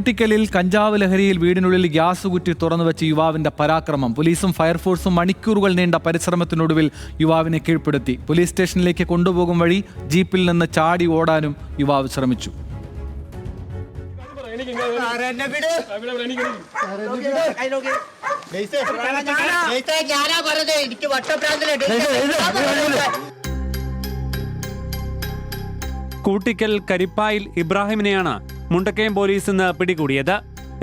കുട്ടിക്കലിൽ കഞ്ചാവ് ലഹരിയിൽ വീടിനുള്ളിൽ ഗ്യാസ് കുറ്റി തുറന്നുവെച്ച യുവാവിന്റെ പരാക്രമം. പോലീസും ഫയർഫോഴ്സും മണിക്കൂറുകൾ നീണ്ട പരിശ്രമത്തിനൊടുവിൽ യുവാവിനെ കീഴ്പ്പെടുത്തി. പോലീസ് സ്റ്റേഷനിലേക്ക് കൊണ്ടുപോകും വഴി ജീപ്പിൽ നിന്ന് ചാടി ഓടാനും യുവാവ് ശ്രമിച്ചു. കൂട്ടിക്കൽ കരിപ്പായിൽ ഇബ്രാഹിമിനെയാണ് മുണ്ടക്കയം പോലീസ് ഇന്ന് പിടികൂടിയത്.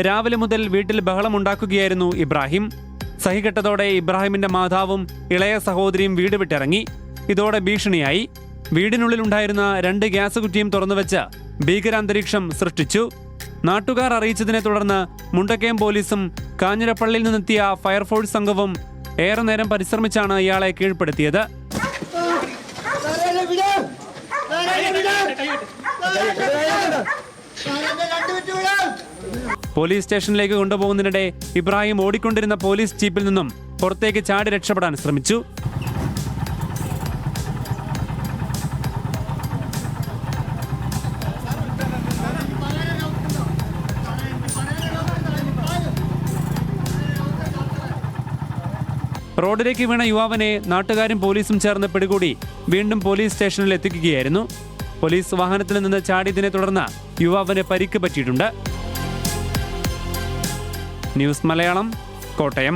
രാവിലെ മുതൽ വീട്ടിൽ ബഹളമുണ്ടാക്കുകയായിരുന്നു ഇബ്രാഹിം. സഹികെട്ടതോടെ ഇബ്രാഹിമിന്റെ മാതാവും ഇളയ സഹോദരിയും വീട് വിട്ടിറങ്ങി. ഇതോടെ ഭീഷണിയായി. വീടിനുള്ളിലുണ്ടായിരുന്ന 2 ഗ്യാസ് കുറ്റിയും തുറന്നുവെച്ച് ഭീകരാന്തരീക്ഷം സൃഷ്ടിച്ചു. നാട്ടുകാർ അറിയിച്ചതിനെ തുടർന്ന് മുണ്ടക്കയം പോലീസും കാഞ്ഞിരപ്പള്ളിയിൽ നിന്നെത്തിയ ഫയർഫോഴ്സ് സംഘവും ഏറെ നേരം പരിശ്രമിച്ചാണ് ഇയാളെ കീഴ്പ്പെടുത്തിയത്. പോലീസ് സ്റ്റേഷനിലേക്ക് കൊണ്ടുപോകുന്നതിനിടെ ഇബ്രാഹിം ഓടിക്കൊണ്ടിരുന്ന പോലീസ് ജീപ്പിൽ നിന്നും പുറത്തേക്ക് ചാടി രക്ഷപ്പെടാൻ ശ്രമിച്ചു. റോഡിലേക്ക് വീണ യുവാവിനെ നാട്ടുകാരും പോലീസും ചേർന്ന് പിടികൂടി വീണ്ടും പോലീസ് സ്റ്റേഷനിൽ എത്തിക്കുകയായിരുന്നു. പോലീസ് വാഹനത്തിൽ നിന്ന് ചാടിയതിനെ തുടർന്ന് യുവാവിന് പരിക്ക് പറ്റിയിട്ടുണ്ട്. ന്യൂസ് മലയാളം, കോട്ടയം.